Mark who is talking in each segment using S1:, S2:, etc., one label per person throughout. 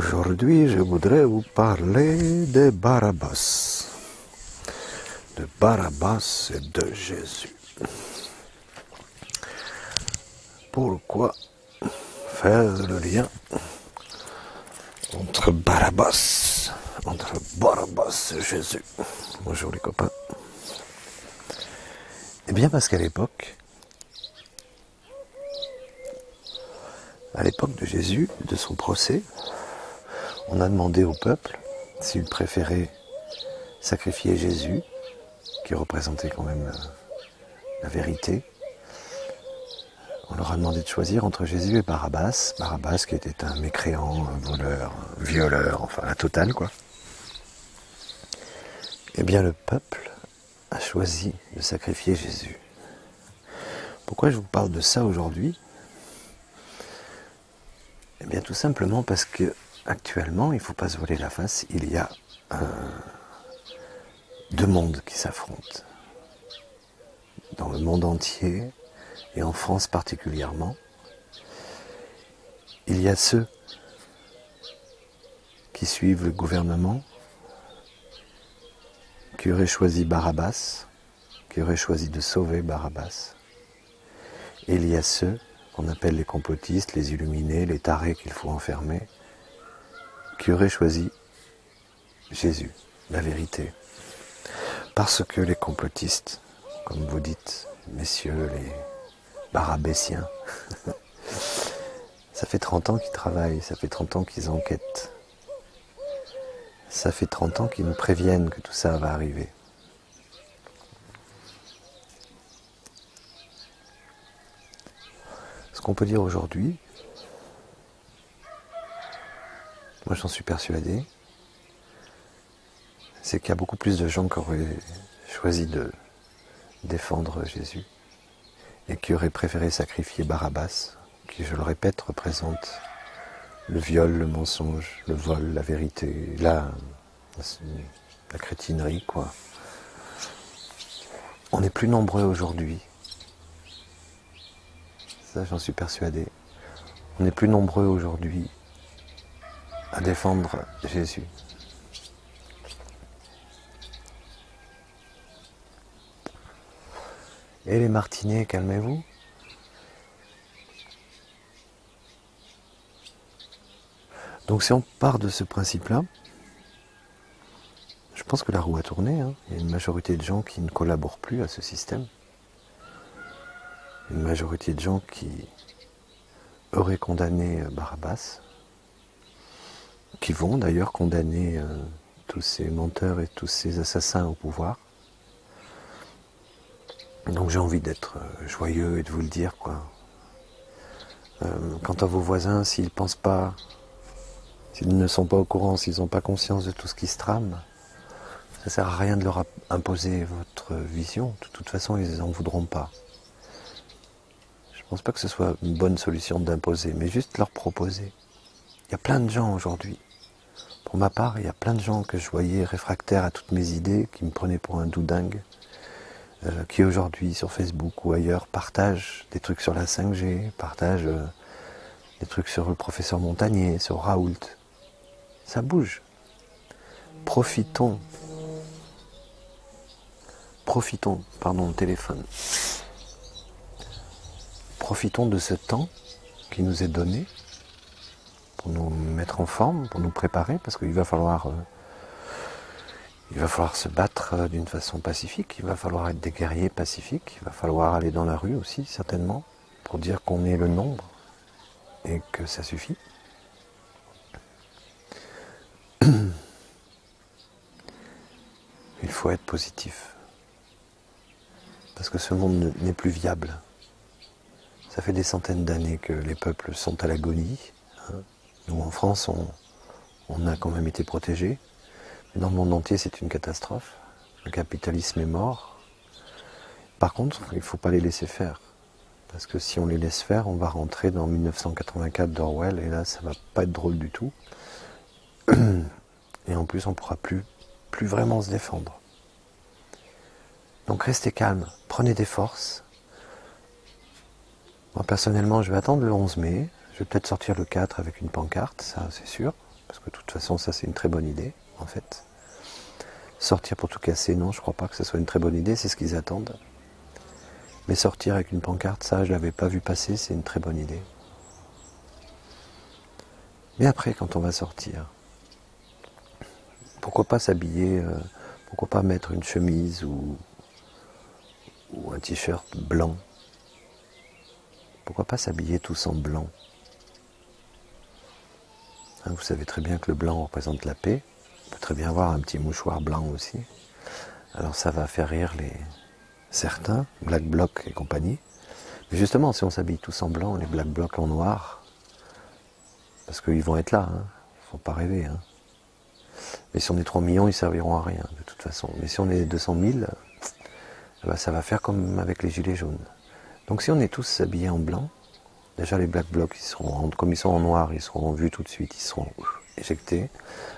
S1: Aujourd'hui, je voudrais vous parler de Barabbas. De Barabbas et de Jésus. Pourquoi faire le lien entre Barabbas et Jésus? Bonjour les copains. Eh bien parce qu'à l'époque de Jésus, de son procès, on a demandé au peuple s'il préférait sacrifier Jésus, qui représentait quand même la vérité. On leur a demandé de choisir entre Jésus et Barabbas. Barabbas qui était un mécréant, un voleur, un violeur, enfin la totale quoi. Eh bien le peuple a choisi de sacrifier Jésus. Pourquoi je vous parle de ça aujourd'hui ? Eh bien tout simplement parce que actuellement, il ne faut pas se voiler la face, il y a deux mondes qui s'affrontent. Dans le monde entier, et en France particulièrement, il y a ceux qui suivent le gouvernement, qui auraient choisi Barabbas, qui auraient choisi de sauver Barabbas. Et il y a ceux qu'on appelle les complotistes, les illuminés, les tarés qu'il faut enfermer, qui auraient choisi Jésus, la vérité. Parce que les complotistes, comme vous dites, messieurs les barabbésiens, ça fait 30 ans qu'ils travaillent, ça fait 30 ans qu'ils enquêtent. Ça fait 30 ans qu'ils nous préviennent que tout ça va arriver. Ce qu'on peut dire aujourd'hui, moi j'en suis persuadé, c'est qu'il y a beaucoup plus de gens qui auraient choisi de défendre Jésus et qui auraient préféré sacrifier Barabbas, qui, je le répète, représente le viol, le mensonge, le vol, la vérité, la crétinerie, quoi. On est plus nombreux aujourd'hui. Ça, j'en suis persuadé. On est plus nombreux aujourd'hui à défendre Jésus. Et les Martinets, calmez-vous. Donc si on part de ce principe-là, je pense que la roue a tourné. Hein. Il y a une majorité de gens qui ne collaborent plus à ce système. Une majorité de gens qui auraient condamné Barabbas, qui vont d'ailleurs condamner tous ces menteurs et tous ces assassins au pouvoir. Donc j'ai envie d'être joyeux et de vous le dire, quoi. Quant à vos voisins, s'ils pensent pas, s'ils ne sont pas au courant, s'ils n'ont pas conscience de tout ce qui se trame, ça ne sert à rien de leur imposer votre vision. De toute façon, ils n'en voudront pas. Je ne pense pas que ce soit une bonne solution d'imposer, mais juste leur proposer. Il y a plein de gens aujourd'hui. Pour ma part, il y a plein de gens que je voyais réfractaires à toutes mes idées, qui me prenaient pour un doudingue, qui aujourd'hui, sur Facebook ou ailleurs, partagent des trucs sur la 5G, partagent des trucs sur le professeur Montagnier, sur Raoult. Ça bouge. Profitons, le téléphone. Profitons de ce temps qui nous est donné pour nous mettre en forme, pour nous préparer, parce qu'il va falloir se battre d'une façon pacifique, il va falloir être des guerriers pacifiques, il va falloir aller dans la rue aussi, certainement, pour dire qu'on est le nombre et que ça suffit. Il faut être positif, parce que ce monde n'est plus viable. Ça fait des centaines d'années que les peuples sont à l'agonie. Nous, en France, on a quand même été protégés. Mais dans le monde entier, c'est une catastrophe. Le capitalisme est mort. Par contre, il ne faut pas les laisser faire. Parce que si on les laisse faire, on va rentrer dans 1984 d'Orwell, et là, ça ne va pas être drôle du tout. Et en plus, on ne pourra plus vraiment se défendre. Donc restez calme, prenez des forces. Moi, personnellement, je vais attendre le 11 mai. Je vais peut-être sortir le 4 avec une pancarte, ça c'est sûr. parce que de toute façon ça c'est une très bonne idée en fait. Sortir pour tout casser, non, je crois pas que ce soit une très bonne idée, c'est ce qu'ils attendent. Mais sortir avec une pancarte, ça je l'avais pas vu passer, c'est une très bonne idée. Mais après quand on va sortir, pourquoi pas s'habiller, pourquoi pas mettre une chemise ou un t-shirt blanc? Pourquoi pas s'habiller tous en blanc? Hein, vous savez très bien que le blanc représente la paix. On peut très bien avoir un petit mouchoir blanc aussi. Alors ça va faire rire certains, Black Bloc et compagnie. Mais justement, si on s'habille tous en blanc, les Black Blocs en noir, parce qu'ils vont être là, hein, faut pas rêver. Hein. Mais si on est 3 millions, ils serviront à rien, de toute façon. Mais si on est 200 000, ben, ça va faire comme avec les gilets jaunes. Donc si on est tous habillés en blanc, déjà les Black Blocs, comme ils sont en noir, ils seront vus tout de suite, ils seront éjectés,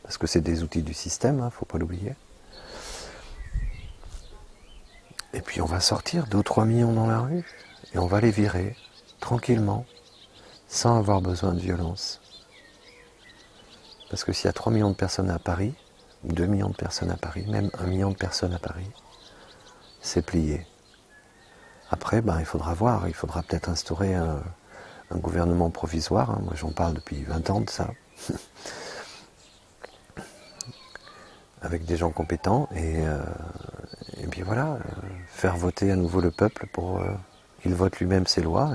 S1: parce que c'est des outils du système, hein, faut pas l'oublier. Et puis on va sortir 2 ou 3 millions dans la rue, et on va les virer, tranquillement, sans avoir besoin de violence. Parce que s'il y a 3 millions de personnes à Paris, ou 2 millions de personnes à Paris, même 1 million de personnes à Paris, c'est plié. Après, ben, il faudra voir, il faudra peut-être instaurer un gouvernement provisoire, hein. Moi j'en parle depuis 20 ans de ça, avec des gens compétents, et puis voilà, faire voter à nouveau le peuple pour qu'il vote lui-même ses lois,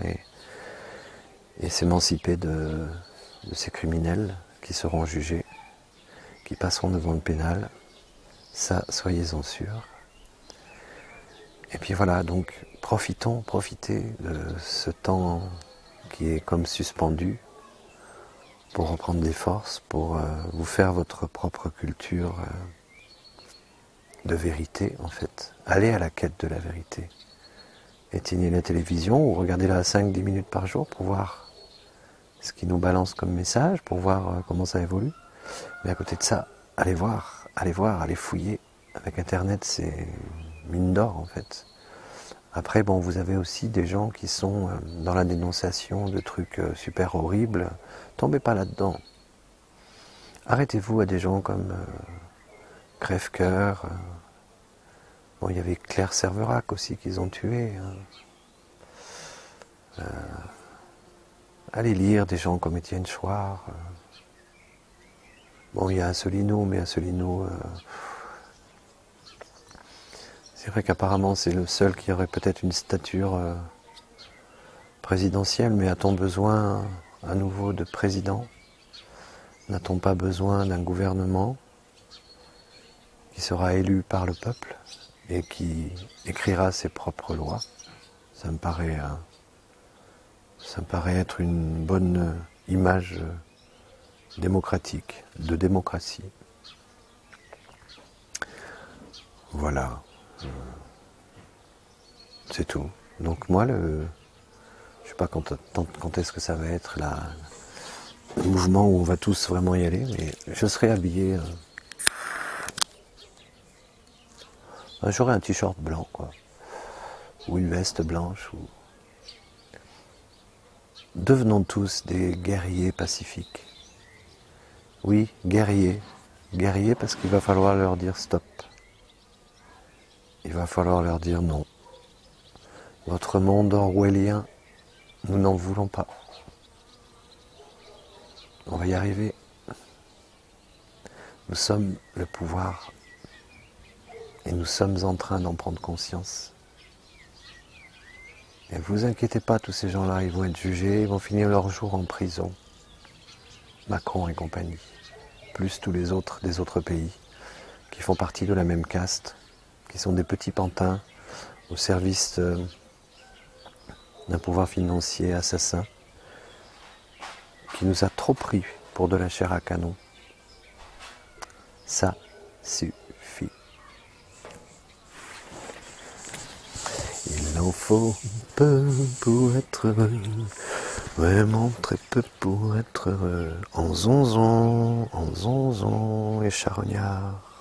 S1: et s'émanciper de ces criminels qui seront jugés, qui passeront devant le pénal, ça soyez-en sûrs. Et puis voilà, donc profitez de ce temps qui est comme suspendu pour reprendre des forces, pour vous faire votre propre culture de vérité en fait. Allez à la quête de la vérité. Éteignez la télévision ou regardez-la 5-10 minutes par jour pour voir ce qui nous balance comme message, pour voir comment ça évolue. Mais à côté de ça, allez voir, allez fouiller. Avec Internet, c'est mine d'or en fait. Après, bon, vous avez aussi des gens qui sont dans la dénonciation de trucs super horribles. Tombez pas là-dedans. Arrêtez-vous à des gens comme Crève-Cœur. Bon, il y avait Claire Serverac aussi qu'ils ont tué. Hein. Allez lire des gens comme Étienne Chouard. Bon, il y a Asselineau, mais Asselineau... c'est vrai qu'apparemment c'est le seul qui aurait peut-être une stature présidentielle, mais a-t-on besoin à nouveau de président? N'a-t-on pas besoin d'un gouvernement qui sera élu par le peuple et qui écrira ses propres lois? Ça me paraît être une bonne image démocratique, de démocratie. Voilà. C'est tout. Donc moi, je sais pas quand est-ce que ça va être le mouvement où on va tous vraiment y aller, mais je serai habillé. J'aurai un t-shirt blanc, quoi, ou une veste blanche. Devenons tous des guerriers pacifiques. Oui, guerriers parce qu'il va falloir leur dire stop. Il va falloir leur dire non. Votre monde orwellien, nous n'en voulons pas. On va y arriver. Nous sommes le pouvoir et nous sommes en train d'en prendre conscience. Et ne vous inquiétez pas, tous ces gens-là, ils vont être jugés, ils vont finir leur jour en prison. Macron et compagnie, plus tous les autres des autres pays qui font partie de la même caste, qui sont des petits pantins au service d'un pouvoir financier assassin qui nous a trop pris pour de la chair à canon. Ça suffit. Il en faut peu pour être heureux, vraiment très peu pour être heureux. En zonzon et charognard.